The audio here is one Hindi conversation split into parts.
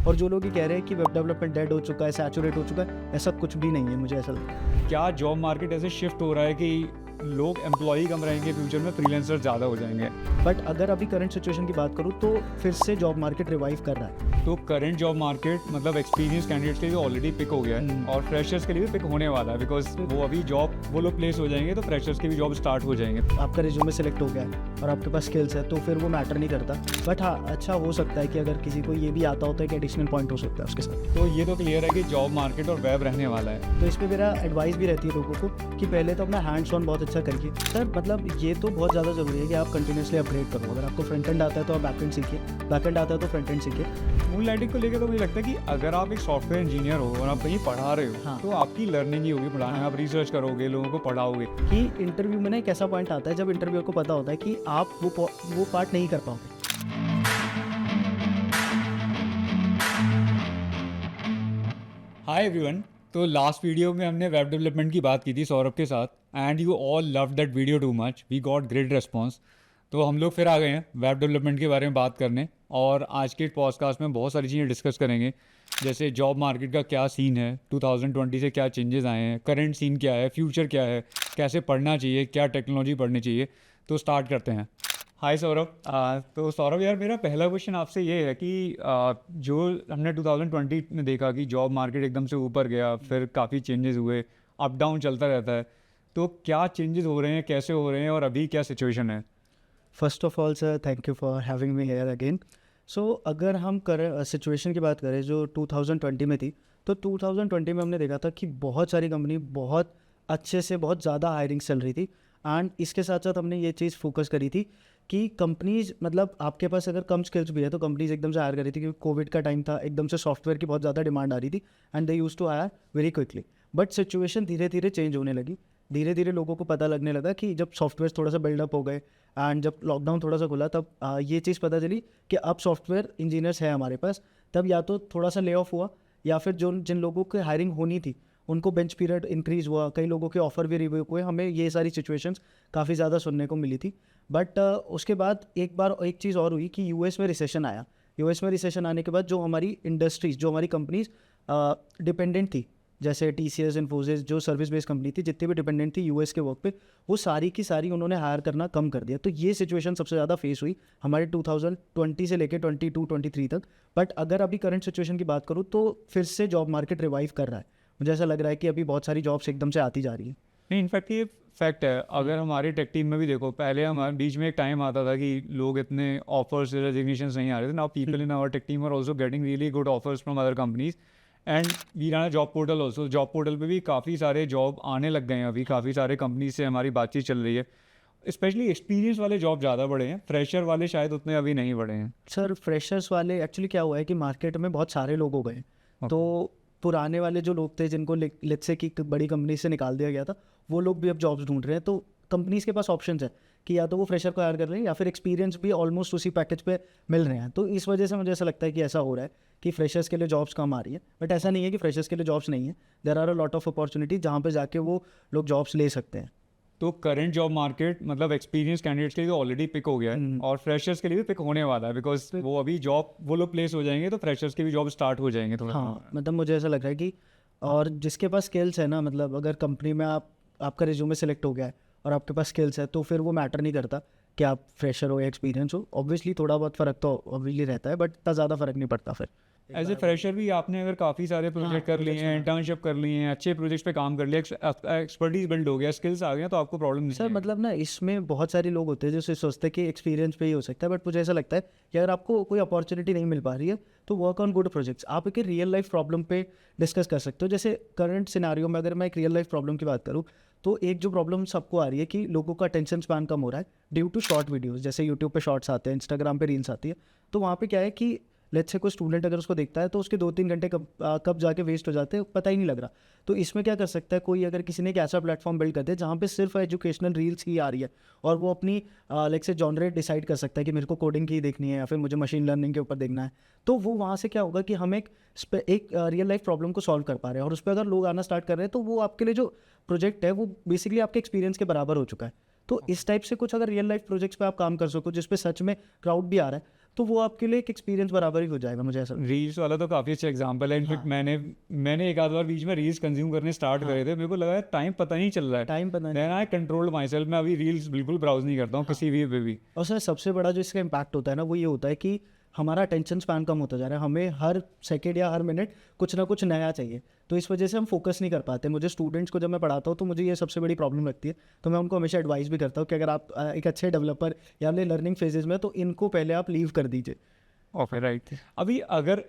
और जो लोग ये कह रहे हैं कि वेब डेवलपमेंट डेड हो चुका है, सैचुरेट हो चुका है, ऐसा कुछ भी नहीं है, मुझे ऐसा लगता है। क्या जॉब मार्केट ऐसे शिफ्ट हो रहा है कि लोग एम्प्लॉई कम रहेंगे, फ्यूचर में फ्रीलांसर ज़्यादा हो जाएंगे? बट अगर अभी करंट सिचुएशन की बात करूँ तो फिर से जॉब मार्केट रिवाइव कर रहा है। तो करंट जॉब मार्केट मतलब एक्सपीरियंस कैंडिडेट्स के लिए ऑलरेडी पिक हो गया है और फ्रेशर्स के लिए भी पिक होने वाला है, बिकॉज वो अभी जॉब वो लोग प्लेस हो जाएंगे तो फ्रेशर्स के भी जॉब स्टार्ट हो जाएंगे। आपका रिज्यूमे सेलेक्ट हो गया है और आपके पास स्किल्स है तो फिर वो मैटर नहीं करता। बट हाँ, अच्छा हो सकता है कि अगर किसी को ये भी आता होता है कि एडिशनल पॉइंट हो सकता है उसके साथ। तो ये तो क्लियर है कि जॉब मार्केट और वेब रहने वाला है। तो इस पर मेरा एडवाइस भी रहती है लोगों को कि पहले तो अपना हैंड्स ऑन बहुत अच्छा करिए। सर मतलब ये तो बहुत ज़्यादा ज़रूरी है कि आप कंटिन्यूसली अपग्रेड करो। अगर आपको फ्रंट एंड आता है तो आप बैक एंड सीखिए, बैक एंड आता है तो फ्रंट एंड सीखिए। मूनलाइटिंग को लेकर तो मुझे लगता है कि अगर आप एक सॉफ्टवेयर इंजीनियर हो और आप कहीं पढ़ा रहे हो हाँ। तो आपकी लर्निंग ही होगी पढ़ाने में। आप रिसर्च करोगे, लोगों को पढ़ाओगे। कि इंटरव्यू में ना एक ऐसा पॉइंट आता है जब इंटरव्यूअर को पता होता है कि आप वो पार्ट नहीं कर पाओगे। Hi everyone. तो लास्ट वीडियो में हमने वेब डेवलपमेंट की बात की थी सौरभ के साथ and you all love that video too much, we got great response. तो हम लोग फिर आ गए हैं वेब डेवलपमेंट के बारे में बात करने और आज के पॉडकास्ट में बहुत सारी चीज़ें डिस्कस करेंगे, जैसे जॉब मार्केट का क्या सीन है, 2020 से क्या चेंजेस आए हैं, करंट सीन क्या है, फ्यूचर क्या है, कैसे पढ़ना चाहिए, क्या टेक्नोलॉजी पढ़नी चाहिए। तो स्टार्ट करते हैं। हाय सौरभ। तो सौरभ यार, मेरा पहला क्वेश्चन आपसे ये है कि जो हमने 2020 में देखा कि जॉब मार्केट एकदम से ऊपर गया, फिर काफ़ी चेंजेस हुए, अप डाउन चलता रहता है, तो क्या चेंजेस हो रहे हैं, कैसे हो रहे हैं और अभी क्या सिचुएशन है? First of all sir, thank you for having me here again. So अगर हम सिचुएशन की बात करें जो 2020 में थी, तो 2020 में हमने देखा था कि बहुत सारी कंपनी बहुत अच्छे से बहुत ज़्यादा हायरिंग चल रही थी। एंड इसके साथ साथ हमने ये चीज़ फोकस करी थी कि कंपनीज मतलब आपके पास अगर कम स्किल्स भी है तो कंपनीज एकदम से हायर कर रही थी, क्योंकि कोविड का टाइम था, एकदम से सॉफ्टवेयर की बहुत ज़्यादा डिमांड आ रही थी and they use to hire very quickly. But situation धीरे धीरे चेंज होने लगी। धीरे धीरे लोगों को पता लगने लगा कि जब सॉफ्टवेयर थोड़ा सा बिल्डअप हो गए एंड जब लॉकडाउन थोड़ा सा खुला, तब ये चीज़ पता चली कि अब सॉफ्टवेयर इंजीनियर्स है हमारे पास। तब या तो थोड़ा सा ले ऑफ हुआ या फिर जो जिन लोगों की हायरिंग होनी थी उनको बेंच पीरियड इंक्रीज़ हुआ, कई लोगों के ऑफर भी रिव्यू हुए। हमें ये सारी सिचुएशंस काफ़ी ज़्यादा सुनने को मिली थी। बट उसके बाद एक चीज़ और हुई कि यूएस में रिसेशन आया। यूएस में रिसेशन आने के बाद जो हमारी इंडस्ट्रीज, जो हमारी कंपनीज डिपेंडेंट थी, जैसे TCS, इन्फोसिस, जो सर्विस बेस्ड कंपनी थी, जितनी भी डिपेंडेंट थी यूएस के वर्क पे, वो सारी की सारी उन्होंने हायर करना कम कर दिया। तो ये सिचुएशन सबसे ज़्यादा फेस हुई हमारे 2020 से लेकर 22-23 तक। बट अगर अभी करंट सिचुएशन की बात करूँ तो फिर से जॉब मार्केट रिवाइव कर रहा है। मुझे ऐसा लग रहा है कि अभी बहुत सारी जॉब्स एकदम से आती जा रही है। नहीं, इनफैक्ट ये फैक्ट है। अगर हमारी टेक टीम में भी देखो, पहले हमारे बीच में एक टाइम आता था कि लोग इतने ऑफर्स, रेजिग्नेशंस नहीं आ रहे थे। Now people in our tech team are also getting really good offers from other companies and we run a job portal also. Job portal पे भी काफ़ी सारे जॉब आने लग गए हैं अभी, काफ़ी सारे कंपनी से हमारी बातचीत चल रही है। स्पेशली एक्सपीरियंस वाले जॉब ज़्यादा बढ़े हैं, फ्रेशर वाले शायद उतने अभी नहीं बढ़े हैं। सर फ्रेशर्स वाले एक्चुअली क्या हुआ है कि मार्केट में बहुत सारे लोग हो गए। तो पुराने वाले जो लोग थे जिनको लेट्स से कि बड़ी कंपनी से निकाल दिया गया था, वो लोग भी अब जॉब्स ढूंढ रहे हैं। तो कंपनीज के पास ऑप्शंस है कि या तो वो फ्रेशर को हायर कर रहे हैं या फिर एक्सपीरियंस भी ऑलमोस्ट उसी पैकेज पे मिल रहे हैं। तो इस वजह से मुझे ऐसा लगता है कि ऐसा हो रहा है कि फ्रेशर्स के लिए जॉब्स कम आ रही है। बट ऐसा नहीं है कि फ्रेशर्स के लिए जॉब्स नहीं है। There are a lot of opportunity जहाँ पे जाके वो लोग जॉब्स ले सकते हैं। तो करंट जॉब मार्केट मतलब एक्सपीरियंस कैंडिडेट्स के लिए ऑलरेडी पिक हो गया है और फ्रेशर्स के लिए भी पिक होने वाला है, बिकॉज वो अभी जॉब वो लोग प्लेस हो जाएंगे तो फ्रेशर्स के भी जॉब स्टार्ट हो जाएंगे थोड़ा। हाँ, मतलब मुझे ऐसा लग रहा है कि और जिसके पास स्किल्स है ना, मतलब अगर कंपनी में आपका रिज्यूमे सेलेक्ट हो गया है और आपके पास स्किल्स है तो फिर वो मैटर नहीं करता कि आप फ्रेशर हो या एक्सपीरियंस हो। ऑब्वियसली थोड़ा बहुत फ़र्क तो ऑब्वियसली रहता है, बट इतना ज़्यादा फ़र्क नहीं पड़ता फिर। एज ए फ्रेशर भी आपने अगर काफ़ी सारे प्रोजेक्ट कर लिए हैं, इंटर्नशिप कर लिए हैं, अच्छे प्रोजेक्ट्स पे काम कर लिया, एक्सपर्टीज बिल्ड हो गया, स्किल्स आ गए, तो आपको प्रॉब्लम नहीं सर मतलब ना इसमें बहुत सारे लोग होते हैं जो सोचते हैं कि एक्सपीरियंस पे ही हो सकता है। बट मुझे ऐसा लगता है कि अगर आपको कोई अपॉर्चुनिटी नहीं मिल पा रही है तो वर्क ऑन गुड प्रोजेक्ट्स। आप एक रियल लाइफ प्रॉब्लम पे डिस्कस कर सकते हो। जैसे करंट सिनारियो में अगर मैं एक रियल लाइफ प्रॉब्लम की बात करूँ तो एक जो प्रॉब्लम सबको आ रही है कि लोगों का अटेंशन स्पैन कम हो रहा है ड्यू टू शॉर्ट वीडियोस। जैसे यूट्यूब पे शॉर्ट्स आते हैं, इंस्टाग्राम पे रील्स आती है। तो वहाँ पे क्या है कि लेट्स से कोई स्टूडेंट अगर उसको देखता है तो उसके 2-3 घंटे कब जाके वेस्ट हो जाते हैं पता ही नहीं लग रहा। तो इसमें क्या कर सकता है कोई, अगर किसी ने एक ऐसा प्लेटफॉर्म बिल्ड कर दिया जहाँ पे सिर्फ एजुकेशनल रील्स ही आ रही है और वो अपनी लाइक से जॉनर डिसाइड कर सकता है कि मेरे को कोडिंग की देखनी है या फिर मुझे मशीन लर्निंग के ऊपर देखना है। तो वो वहाँ से क्या होगा कि हम एक रियल लाइफ प्रॉब्लम को सॉल्व कर पा रहे हैं और उस पर अगर लोग आना स्टार्ट कर रहे हैं तो वो आपके लिए जो प्रोजेक्ट है वो बेसिकली आपके एक्सपीरियंस के बराबर हो चुका है। तो इस टाइप से कुछ अगर रियल लाइफ प्रोजेक्ट्स पे आप काम कर सको जिस पे सच में क्राउड भी आ रहा है तो वो आपके लिए एक एक्सपीरियंस बराबर ही हो जाएगा, मुझे ऐसा लगता रील्स वाला तो काफ़ी अच्छा एग्जांपल है। इनफैक्ट मैंने एक आध बार बीच में रील्स कंज्यूम करने स्टार्ट करे थे, मेरे को लगा टाइम पता नहीं चल रहा है। टाइम पता नहीं। Then I controlled myself, मैं अभी रील्स बिल्कुल ब्राउज नहीं करता हूँ किसी भी पे भी। और सर सबसे बड़ा जो इसका इम्पैक्ट होता है ना, वो ये होता है कि हमारा अटेंशन स्पैन कम होता जा रहा है, हमें हर सेकेंड या हर मिनट कुछ ना कुछ नया चाहिए, तो इस वजह से हम फोकस नहीं कर पाते। मुझे स्टूडेंट्स को जब मैं पढ़ाता हूँ तो मुझे ये सबसे बड़ी प्रॉब्लम लगती है, तो मैं उनको हमेशा एडवाइस भी करता हूँ कि अगर आप एक अच्छे डेवलपर या अपने लर्निंग फेजेज में, तो इनको पहले आप लीव कर दीजिए। Okay right. अभी अगर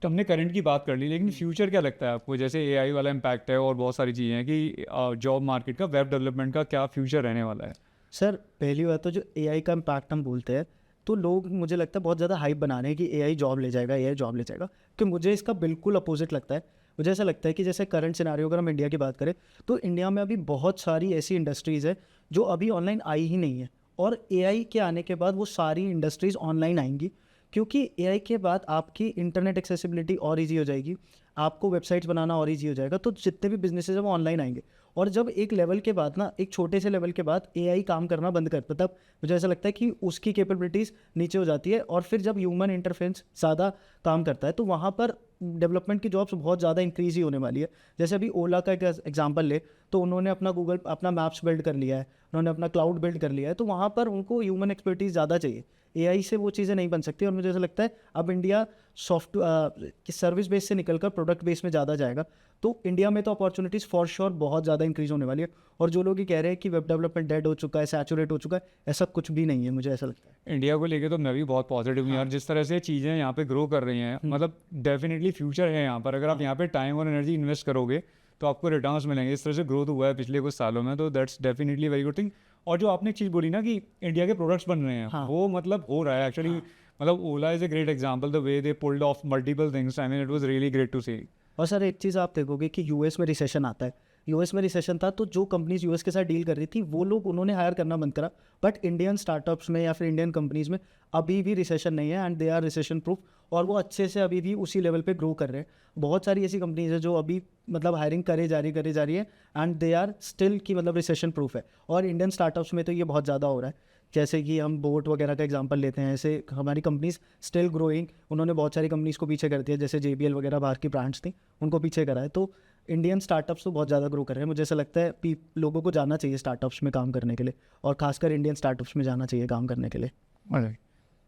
हमने करंट की बात कर ली, लेकिन फ्यूचर क्या लगता है आपको? जैसे एआई वाला इम्पैक्ट है और बहुत सारी चीज़ें हैं कि जॉब मार्केट का, वेब डेवलपमेंट का क्या फ्यूचर रहने वाला है? सर पहली बात तो जो एआई का इम्पैक्ट हम बोलते हैं, तो लोग मुझे लगता है बहुत ज़्यादा हाइप बना रहे हैं कि एआई जॉब ले जाएगा, एआई जॉब ले जाएगा, कि मुझे इसका बिल्कुल अपोजिट लगता है। मुझे ऐसा लगता है कि जैसे करंट सिनारियो अगर हम इंडिया की बात करें, तो इंडिया में अभी बहुत सारी ऐसी इंडस्ट्रीज़ है जो अभी ऑनलाइन आई ही नहीं है, और एआई के आने के बाद वो सारी इंडस्ट्रीज़ ऑनलाइन आएंगी, क्योंकि एआई के बाद आपकी इंटरनेट एक्सेसिबिलिटी और ईजी हो जाएगी, आपको वेबसाइट्स बनाना और ईजी हो जाएगा, तो जितने भी बिजनेसेस हैं वो ऑनलाइन आएंगे। और जब एक लेवल के बाद ना, एक छोटे से लेवल के बाद एआई काम करना बंद करता, तब मुझे ऐसा लगता है कि उसकी कैपेबिलिटीज़ नीचे हो जाती है, और फिर जब ह्यूमन इंटरफेरेंस ज़्यादा काम करता है, तो वहाँ पर डेवलपमेंट की जॉब्स बहुत ज़्यादा इंक्रीज ही होने वाली है। जैसे अभी ओला का एक एग्जांपल ले, तो उन्होंने अपना मैप्स बिल्ड कर लिया है, उन्होंने अपना क्लाउड बिल्ड कर लिया है, तो वहाँ पर उनको ह्यूमन एक्सपर्टीज़ ज़्यादा चाहिए। एआई से वो चीज़ें नहीं बन सकती, और मुझे ऐसा लगता है अब इंडिया सर्विस बेस से निकलकर प्रोडक्ट बेस में ज़्यादा जाएगा, तो इंडिया में तो अपॉर्चुनिटीज़ फॉर श्योर बहुत ज़्यादा इंक्रीज होने वाली है। और जो लोग ये कह रहे हैं कि वेब डेवलपमेंट डेड हो चुका है, सैचुरेट हो चुका है, ऐसा कुछ भी नहीं है, मुझे ऐसा लगता है। इंडिया को लेके तो मैं भी बहुत पॉजिटिव हूँ यार। जिस तरह से चीज़ें यहाँ पे ग्रो कर रही हैं, मतलब डेफिनेटली फ्यूचर है यहाँ पर। अगर आप यहाँ पे टाइम और एनर्जी इन्वेस्ट करोगे तो आपको रिटर्न्स मिलेंगे। इस तरह से ग्रोथ हुआ है पिछले कुछ सालों में, तो that's definitely very good thing. और जो आपने एक चीज़ बोली ना कि इंडिया के प्रोडक्ट्स बन रहे हैं, वो मतलब हो रहा है एक्चुअली। मतलब Ola is a great example, the way they pulled off multiple things. I mean it was really great to see. और सर एक चीज़ आप देखोगे कि यूएस में रिसेशन आता है, यूएस में रिसेशन था, तो जो कंपनीज यूएस के साथ डील कर रही थी वो लोग उन्होंने हायर करना बंद करा, बट इंडियन स्टार्टअप्स में या फिर इंडियन कंपनीज में अभी भी रिसेशन नहीं है, and they are recession proof, और वो अच्छे से अभी भी उसी लेवल पे ग्रो कर रहे हैं। बहुत सारी ऐसी कंपनीज है जो अभी मतलब हायरिंग करे जा रही है, एंड दे आर स्टिल की मतलब रिसेशन प्रूफ है। और इंडियन स्टार्टअप्स में तो ये बहुत ज़्यादा हो रहा है, जैसे कि हम बोट वगैरह का एग्जांपल लेते हैं, ऐसे हमारी कंपनीज स्टिल ग्रोइंग, उन्होंने बहुत सारी कंपनीज को पीछे कर दिया, जैसे JBL वगैरह बाहर की ब्रांड्स थी, उनको पीछे करा है। तो इंडियन स्टार्टअप्स तो बहुत ज़्यादा ग्रो कर रहे हैं। मुझे ऐसा लगता है लोगों को जाना चाहिए स्टार्टअप्स में काम करने के लिए, और खासकर इंडियन स्टार्टअप्स में जाना चाहिए काम करने के लिए।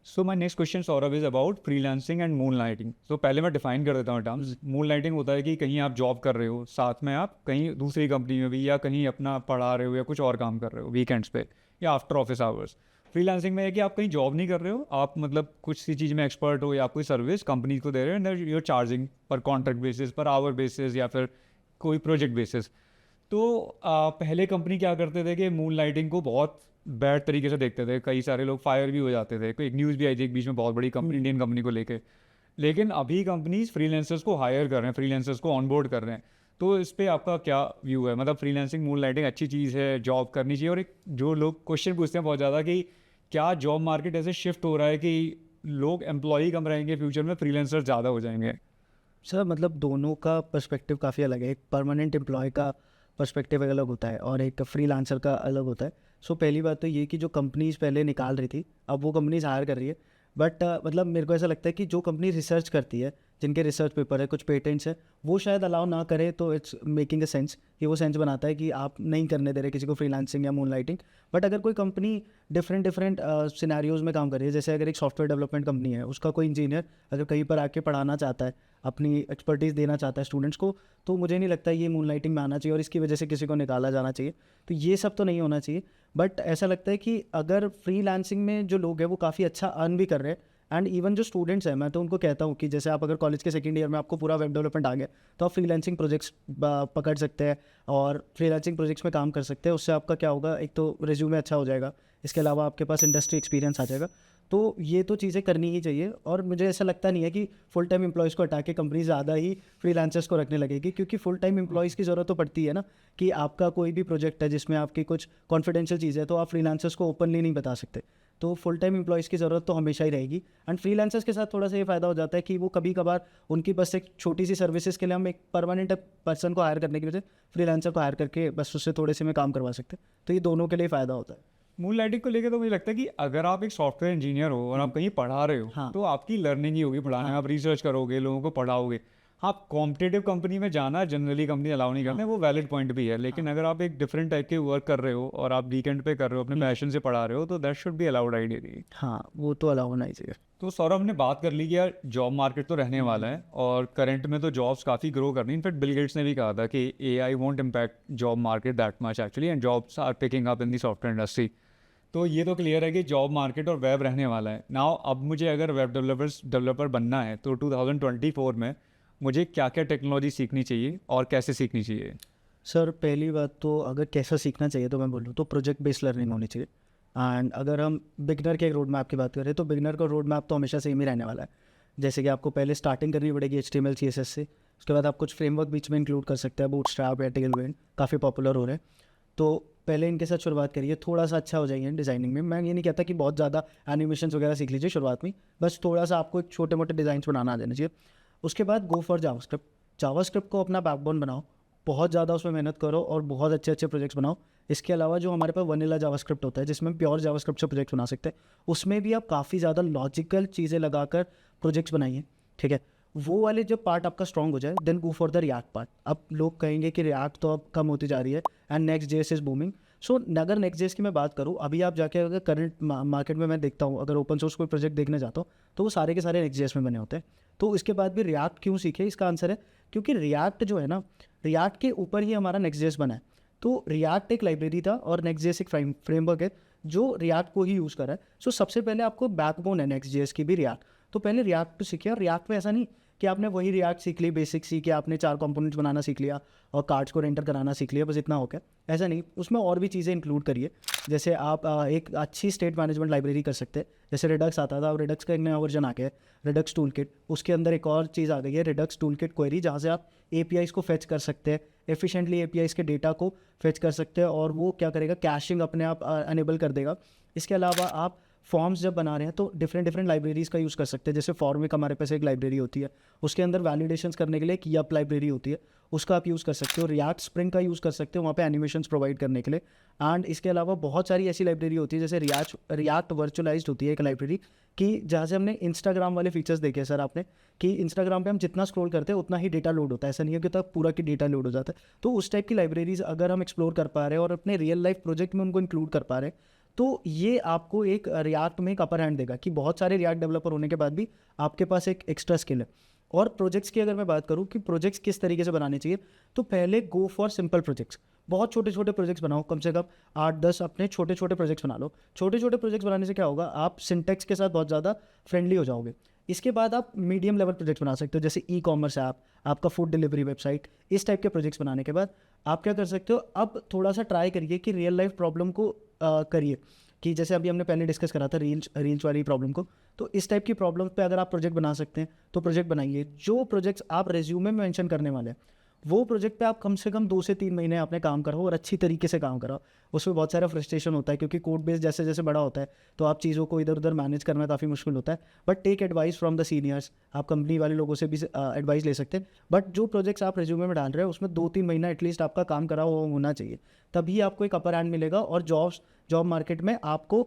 So my next question Saurabh is about freelancing and moonlighting. तो पहले मैं डिफाइन कर देता हूँ टर्म्स। मून लाइटिंग होता है कि कहीं आप जॉब कर रहे हो, साथ में आप कहीं दूसरी कंपनी में भी, या कहीं अपना पढ़ा रहे हो या कुछ और काम कर रहे हो वीकेंड्स पे या आफ्टर ऑफिस आवर्स। फ्रीलांसिंग में है कि आप कहीं जॉब नहीं कर रहे हो, आप मतलब कुछ सी चीज़ में एक्सपर्ट हो या कोई सर्विस कंपनी को दे रहे हो, एंड यू आर चार्जिंग पर contract basis, per hour basis, या फिर कोई प्रोजेक्ट बेसिस। तो पहले कंपनी क्या करते थे कि मून लाइटिंग को बहुत बैड तरीके से देखते थे, कई सारे लोग फायर भी हो जाते थे। कोई एक न्यूज़ भी आई थी एक बीच में बहुत बड़ी कंपनी, इंडियन कंपनी को लेके। लेकिन अभी कंपनीज फ्रीलांसर्स को हायर कर रहे हैं, फ्रीलांसर्स को ऑनबोर्ड कर रहे हैं। तो इस पर आपका क्या व्यू है? मतलब फ्रीलांसिंग, मून लाइटिंग अच्छी चीज़ है, जॉब करनी चाहिए? और एक जो लोग क्वेश्चन पूछते हैं बहुत ज़्यादा कि क्या जॉब मार्केट ऐसे शिफ्ट हो रहा है कि लोग एम्प्लॉई कम रहेंगे फ्यूचर में, फ्रीलांसर ज़्यादा हो जाएंगे? सर मतलब दोनों का पर्सपेक्टिव काफ़ी अलग है। एक परमानेंट एम्प्लॉय का पर्सपेक्टिव अलग होता है, और एक फ्रीलांसर का अलग होता है। सो पहली बात तो ये कि जो कंपनीज पहले निकाल रही थी, अब वो कंपनीज हायर कर रही है। बट मतलब मेरे को ऐसा लगता है कि जो कंपनी रिसर्च करती है, जिनके रिसर्च पेपर है, कुछ पेटेंट्स है, वो शायद अलाउ ना करे, तो इट्स मेकिंग अ सेंस कि वो सेंस बनाता है कि आप नहीं करने दे रहे किसी को फ्रीलांसिंग या मून लाइटिंग। बट अगर कोई कंपनी डिफरेंट सिनेरियोज में काम कर रही है, जैसे अगर एक सॉफ्टवेयर डेवलपमेंट कंपनी है, उसका कोई इंजीनियर अगर कहीं पर आके पढ़ाना चाहता है, अपनी एक्सपर्टीज़ देना चाहता है स्टूडेंट्स को, तो मुझे नहीं लगता ये मून लाइटिंग में आना चाहिए और इसकी वजह से किसी को निकाला जाना चाहिए। तो ये सब तो नहीं होना चाहिए। बट ऐसा लगता है कि अगर फ्रीलांसिंग में जो लोग हैं वो काफ़ी अच्छा अर्न भी कर रहे हैं, एंड इवन जो स्टूडेंट्स हैं, मैं तो उनको कहता हूँ कि जैसे आप अगर कॉलेज के सेकंड ईयर में आपको पूरा वेब डेवलपमेंट आ गया, तो आप फ्रीलांसिंग प्रोजेक्ट्स पकड़ सकते हैं और फ्रीलांसिंग प्रोजेक्ट्स में काम कर सकते हैं। उससे आपका क्या होगा, एक तो रिज्यूमे अच्छा हो जाएगा, इसके अलावा आपके पास इंडस्ट्री एक्सपीरियंस आ जाएगा। तो ये तो चीज़ें करनी ही चाहिए, और मुझे ऐसा लगता नहीं है कि फुल टाइम एम्प्लॉयज़ को हटा के कंपनी ज़्यादा ही फ्रीलांसर्स को रखने लगेगी, क्योंकि फुल टाइम एम्प्लॉयज़ की ज़रूरत तो पड़ती है ना, कि आपका कोई भी प्रोजेक्ट है जिसमें आपकी कुछ कॉन्फिडेंशियल चीज़ है, तो आप फ्रीलांसर्स को ओपनली नहीं बता सकते। तो फुल टाइम एम्प्लॉयज़ की ज़रूरत तो हमेशा ही रहेगी। एंड फ्रीलांसर्स के साथ थोड़ा सा ये फ़ायदा हो जाता है कि वो कभी कभार उनकी बस एक छोटी सी सर्विसेज के लिए हम एक परमानेंट पर्सन को हायर करने की वजह फ्रीलांसर को हायर करके बस उससे थोड़े से में काम करवा सकते हैं। तो ये दोनों के लिए फ़ायदा होता है। मून लाइटिंग को लेकर तो मुझे लगता है कि अगर आप एक सॉफ्टवेयर इंजीनियर हो और आप कहीं पढ़ा रहे हो हाँ। तो आपकी लर्निंग ही होगी पढ़ाने में, आप रिसर्च करोगे, लोगों को पढ़ाओगे। आप कॉम्पिटेटिव कंपनी में जाना जनरली कंपनी अलाउ नहीं करते, वो वैलिड पॉइंट भी है, लेकिन अगर आप एक डिफरेंट टाइप के वर्क कर रहे हो और आप वीकेंड पे कर रहे हो, अपने पैशन से पढ़ा रहे हो, तो that should be allowed ideally. हाँ, वो तो अलाउ होना ही चाहिए। तो सौरभ ने बात कर ली कि यार जॉब मार्केट तो रहने वाला है और करंट में तो जॉब्स काफ़ी ग्रो कर रही हैं। इनफैक्ट बिल गेट्स ने भी कहा था कि AI won't impact job market that much actually, and jobs are picking up in the software industry. तो ये तो क्लियर है कि जॉब मार्केट और वेब रहने वाला है। नाउ अब मुझे अगर वेब डेवलपर बनना है तो 2024 में मुझे क्या क्या टेक्नोलॉजी सीखनी चाहिए और कैसे सीखनी चाहिए? सर पहली बात तो अगर कैसा सीखना चाहिए तो मैं बोलूँ तो प्रोजेक्ट बेस्ड लर्निंग होनी चाहिए। एंड अगर हम बिगनर के रोड मैप की बात करें तो बिगनर का रोड मैप तो हमेशा सेम ही रहने वाला है। जैसे कि आपको पहले स्टार्टिंग करनी पड़ेगी HTML CSS से, उसके बाद आप कुछ फ्रेमवर्क बीच में इंक्लूड कर सकते हैं, बूटस्ट्रैप या टेलविंड काफ़ी पॉपुलर हो रहे हैं। तो पहले इनके साथ शुरुआत करिए, थोड़ा सा अच्छा हो जाइए डिज़ाइनिंग में। मैं ये नहीं कहता कि बहुत ज़्यादा एनिमेशन वगैरह सीख लीजिए शुरुआत में, बस थोड़ा सा आपको एक छोटे मोटे डिज़ाइन बनाना आ जाना चाहिए। उसके बाद गो फॉर जावास्क्रिप्ट। जावास्क्रिप्ट को अपना बैकबोन बनाओ, बहुत ज़्यादा उसमें मेहनत करो और बहुत अच्छे अच्छे प्रोजेक्ट्स बनाओ। इसके अलावा जो हमारे पास वनीला जावास्क्रिप्ट होता है जिसमें प्योर जावास्क्रिप्ट से प्रोजेक्ट बना सकते हैं, उसमें भी आप काफ़ी ज़्यादा लॉजिकल चीज़ें लगाकर प्रोजेक्ट्स बनाइए, ठीक है। वो वाले जब पार्ट आपका स्ट्रॉन्ग हो जाए then go for the React part. अब लोग कहेंगे कि रिएक्ट तो अब कम होती जा रही है and Next JS is booming. So अगर नेक्स्ट जेएस की मैं बात करूँ, अभी आप जाके अगर करंट मार्केट में मैं देखता हूँ, अगर ओपन सोर्स कोई प्रोजेक्ट देखने जाता हूँ तो वो सारे के सारे नेक्स्ट जेएस में बने होते हैं। तो इसके बाद भी रिएक्ट क्यों सीखे, इसका आंसर है क्योंकि रिएक्ट जो है ना, रिएक्ट के ऊपर ही हमारा नेक्स्ट जेएस बना है। तो रिएक्ट एक लाइब्रेरी था और नेक्स्ट जेएस एक फ्रेमवर्क है जो रिएक्ट को ही यूज़ कर रहा है। सो सबसे पहले आपको बैकबोन है नेक्स्ट जेएस की भी रिएक्ट, तो पहले रिएक्ट तो सीखिए। और रिएक्ट में ऐसा नहीं कि आपने वही रिएक्ट सीख ली, बेसिक सीख के आपने 4 कंपोनेंट्स बनाना सीख लिया और कार्ड्स को रेंडर कराना सीख लिया, बस इतना हो गया, ऐसा नहीं। उसमें और भी चीज़ें इंक्लूड करिए। जैसे आप एक अच्छी स्टेट मैनेजमेंट लाइब्रेरी कर सकते हैं। जैसे रिडक्स आता था, अब रिडक्स का एक नया वर्जन आ गया है, रिडक्स टूल किट। उसके अंदर एक और चीज़ आ गई है, रिडक्स टूल किट क्वेरी, जहाँ से आप APIs को फेच कर सकते हैं, एफिशिएंटली APIs के डेटा को फेच कर सकते हैं और वो क्या करेगा, कैशिंग अपने आप अनेबल कर देगा। इसके अलावा आप फॉर्म्स जब बना रहे हैं तो डिफरेंट लाइब्रेरीज़ का यूज़ कर सकते हैं। जैसे फॉर्मिक हमारे पास एक लाइब्रेरी होती है, उसके अंदर वैलिडेशंस करने के लिए एक YAP लाइब्रेरी होती है, उसका आप यूज़ कर सकते हो। रिएक्ट स्प्रिंग का यूज़ कर सकते हो वहाँ पे एनिमेशंस प्रोवाइड करने के लिए। एंड इसके अलावा बहुत सारी ऐसी लाइब्रेरी होती है, जैसे रिएक्ट वर्चुअलाइज्ड होती है एक लाइब्रेरी कि जहाँ से हमने इंस्टाग्राम वाले फीचर्स देखे हैं सर आपने, कि इंस्टाग्राम पे हम जितना स्क्रॉल करते हैं उतना ही डेटा लोड होता है, ऐसा नहीं है कि तब पूरा की डेटा लोड हो जाता है। तो उस टाइप की लाइब्रेरीज़ अगर हम एक्सप्लोर कर पा रहे हैं और अपने रियल लाइफ प्रोजेक्ट में उनको इंक्लूड कर पा रहे हैं, तो ये आपको एक रिएक्ट में एक अपर हैंड देगा कि बहुत सारे रिएक्ट डेवलपर होने के बाद भी आपके पास एक एक्स्ट्रा स्किल है। और प्रोजेक्ट्स की अगर मैं बात करूँ कि प्रोजेक्ट्स किस तरीके से बनाने चाहिए, तो पहले गो फॉर सिंपल प्रोजेक्ट्स। बहुत छोटे छोटे प्रोजेक्ट्स बनाओ, कम से कम 8-10 अपने छोटे छोटे प्रोजेक्ट्स बना लो। छोटे छोटे प्रोजेक्ट्स बनाने से क्या होगा, आप सिंटेक्स के साथ बहुत ज़्यादा फ्रेंडली हो जाओगे। इसके बाद आप मीडियम लेवल प्रोजेक्ट्स बना सकते हो, जैसे ई-कॉमर्स ऐप, आपका फूड डिलीवरी वेबसाइट। इस टाइप के प्रोजेक्ट्स बनाने के बाद आप क्या कर सकते हो, अब थोड़ा सा ट्राई करिए कि रियल लाइफ प्रॉब्लम को करिए, कि जैसे अभी हमने पहले डिस्कस करा था रील्स वाली प्रॉब्लम को। तो इस टाइप की प्रॉब्लम पे अगर आप प्रोजेक्ट बना सकते हैं तो प्रोजेक्ट बनाइए। जो प्रोजेक्ट्स आप रेज्यूमे में मेंशन करने वाले हैं वो प्रोजेक्ट पे आप कम से कम 2 से 3 महीने आपने काम करो और अच्छी तरीके से काम करो। उसमें बहुत सारा फ्रस्ट्रेशन होता है क्योंकि कोड बेस जैसे जैसे बड़ा होता है तो आप चीज़ों को इधर उधर मैनेज करना काफ़ी मुश्किल होता है। But take advice from the seniors, आप कंपनी वाले लोगों से भी एडवाइस ले सकते हैं। बट जो प्रोजेक्ट्स आप रेज्यूमे में डाल रहे हो उसमें 2-3 महीना एटलीस्ट आपका काम करा हुआ होना चाहिए, तभी आपको एक अपर हैंड मिलेगा और जॉब मार्केट में आपको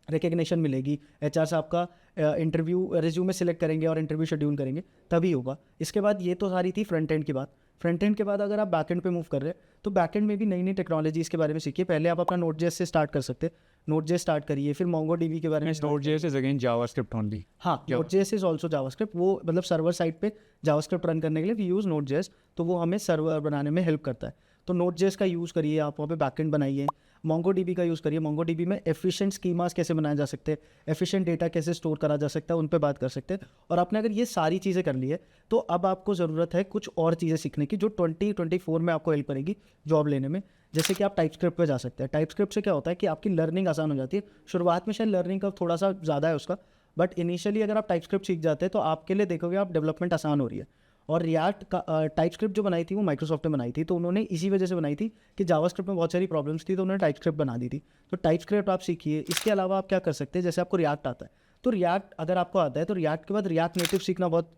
रिकग्निशन मिलेगी। HR से आपका इंटरव्यू रेज्यूमे सेलेक्ट करेंगे और इंटरव्यू शेड्यूल करेंगे, तभी होगा। इसके बाद ये तो सारी थी फ्रंट एंड की बात। फ्रंट एंड के बाद अगर आप बैक एंड पे मूव कर रहे हैं तो बैक एंड में भी नई नई टेक्नोलॉजीज़ के बारे में सीखिए। पहले आप अपना Node.js से स्टार्ट कर सकते हैं, Node.js स्टार्ट करिए, फिर MongoDB के बारे में। Node.js is again JavaScript only. हाँ, Node.js इज ऑल्सो जावास्क्रिप्ट। वो मतलब सर्वर साइड पे जावास्क्रिप्ट रन करने के लिए वी यूज़ Node.js, तो वो हमें सर्वर बनाने में हेल्प करता है। तो Node.js का यूज़ करिए, आप वहाँ पे बैकएंड बनाइए। MongoDB का यूज़ करिए। MongoDB में एफिशिएंट स्कीमास कैसे बनाए जा सकते हैं, एफिशिएंट डेटा कैसे स्टोर करा जा सकता है, उन पे बात कर सकते हैं। और आपने अगर ये सारी चीज़ें कर ली है तो अब आपको ज़रूरत है कुछ और चीज़ें सीखने की जो 2024 में आपको हेल्प करेगी जॉब लेने में। जैसे कि आप टाइपस्क्रिप्ट पे जा सकते हैं। टाइपस्क्रिप्ट से क्या होता है कि आपकी लर्निंग आसान हो जाती है। शुरुआत में शायद लर्निंग का थोड़ा सा ज़्यादा है उसका, बट इनिशियली अगर आप टाइपस्क्रिप्ट सीख जाते हैं तो आपके लिए देखोगे आप डेवलपमेंट आसान हो रही है। और रिएक्ट का टाइपस्क्रिप्ट जो बनाई थी वो माइक्रोसॉफ्ट ने बनाई थी, तो उन्होंने इसी वजह से बनाई थी कि जावास्क्रिप्ट में बहुत सारी प्रॉब्लम्स थी तो उन्होंने टाइपस्क्रिप्ट बना दी थी। तो टाइपस्क्रिप्ट आप सीखिए। इसके अलावा आप क्या कर सकते हैं, जैसे आपको रिएक्ट आता है तो रिएक्ट अगर आपको आता है तो रिएक्ट के बाद रिएक्ट नेटिव सीखना बहुत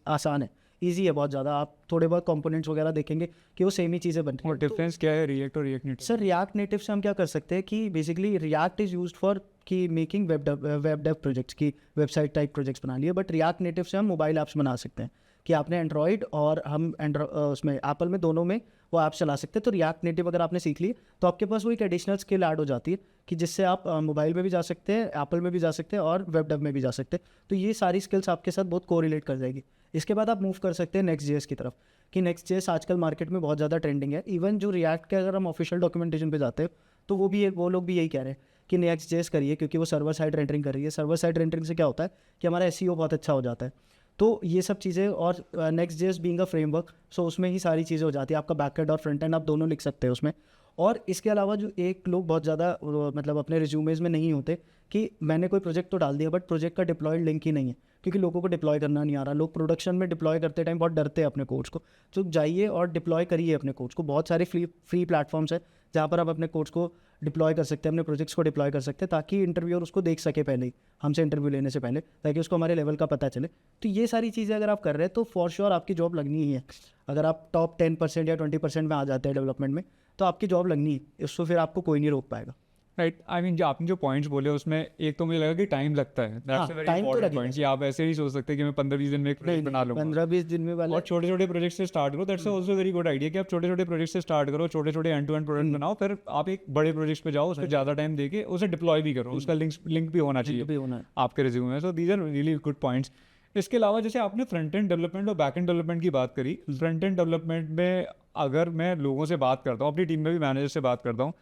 आसान है। ईजी है बहुत ज़्यादा। आप थोड़े बहुत कंपोनेंट्स वगैरह देखेंगे कि वो सेम ही चीज़ें बन रही और हैं। डिफरेंस क्या है रिएक्ट और react native? Sir react native से हम क्या कर सकते हैं कि basically react is used for कि मेकिंग वेब डेव प्रोजेक्ट्स की वेबसाइट टाइप प्रोजेक्ट्स बना लिए, बट रिएक्ट नेटिव से हम मोबाइल ऐप्स बना सकते हैं कि आपने एंड्रॉयड और हम उसमें एप्पल में दोनों में वो ऐप चला सकते हैं। तो रिएक्ट नेटिव अगर आपने सीख ली तो आपके पास वो एक एडिशनल स्किल ऐड हो जाती है कि जिससे आप मोबाइल में भी जा सकते हैं, एप्पल में भी जा सकते हैं और वेब डेव में भी जा सकते हैं। तो ये सारी स्किल्स आपके साथ बहुत कोरिलेट कर जाएगी। इसके बाद आप मूव कर सकते हैं नेक्स्ट जेएस की तरफ कि नेक्स्ट जेएस आजकल मार्केट में बहुत ज़्यादा ट्रेंडिंग है। इवन जो रिएक्ट के अगर हम ऑफिशियल डॉक्यूमेंटेशन पे जाते हैं तो वो लोग भी यही कह रहे हैं कि नेक्स्ट जेएस करिए क्योंकि वो सर्वर साइड रेंडरिंग कर रही है। सर्वर साइड रेंडरिंग से क्या होता है कि हमारा एसईओ बहुत अच्छा हो जाता है। तो ये सब चीज़ें और Next JS being a framework, so उसमें ही सारी चीज़ें हो जाती है। आपका बैकएंड और फ्रंट एंड आप दोनों लिख सकते हैं उसमें। और इसके अलावा जो एक लोग बहुत ज़्यादा मतलब अपने रिज्यूमेज में नहीं होते कि मैंने कोई प्रोजेक्ट तो डाल दिया बट प्रोजेक्ट का डिप्लॉयड लिंक ही नहीं है, क्योंकि लोगों को डिप्लॉय करना नहीं आ रहा। लोग प्रोडक्शन में डिप्लॉय करते टाइम बहुत डरते हैं अपने कोड्स को। तो जाइए और डिप्लॉय करिए अपने कोड्स को। बहुत सारे फ्री प्लेटफॉर्म्स है जहाँ पर आप अपने कोड्स को डिप्लॉय कर सकते हैं, अपने प्रोजेक्ट्स को डिप्लॉय कर सकते हैं, ताकि इंटरव्यूअर उसको देख सके पहले ही, हमसे इंटरव्यू लेने से पहले, ताकि उसको हमारे लेवल का पता चले। तो ये सारी चीज़ें अगर आप कर रहे हैं तो फॉर श्योर आपकी जॉब लगनी ही है। अगर आप टॉप 10% या 20% में आ जाते हैं डेवलपमेंट में तो आपकी जॉब लगनी है। इसको फिर आपको कोई नहीं रोक पाएगा। राइट, आई मीन जो आपने जो पॉइंट्स बोले उसमें एक तो मुझे लगा कि टाइम लगता है, दैट्स अ वेरी time तो इंपॉर्टेंट लगेगा। पॉइंट कि आप ऐसे नहीं सोच सकते कि मैं 15-20 दिन में एक प्रोजेक्ट बना लूँगा। 15-20 दिन में वाला और छोटे छोटे प्रोजेक्ट से स्टार्ट करो, that's also very good idea कि आप छोटे छोटे प्रोजेक्ट से स्टार्ट करो, छोटे छोटे एंड टू एंड प्रोजेक्ट बनाओ, फिर आप एक बड़े प्रोजेक्ट पे जाओ, उस पर ज़्यादा टाइम देके उसे डिप्लॉय भी करो, उसका लिंक भी होना चाहिए भी होना है। आपके रिज्यूमे में। So these are really good points. इसके अलावा जैसे आपने फ्रंट एंड डेवलपमेंट और बैक एंड डेवलपमेंट की बात करी, फ्रंट एंड डेवलपमेंट में अगर मैं लोगों से बात करता हूँ, अपनी टीम में भी मैनेजर से बात करता हूँ,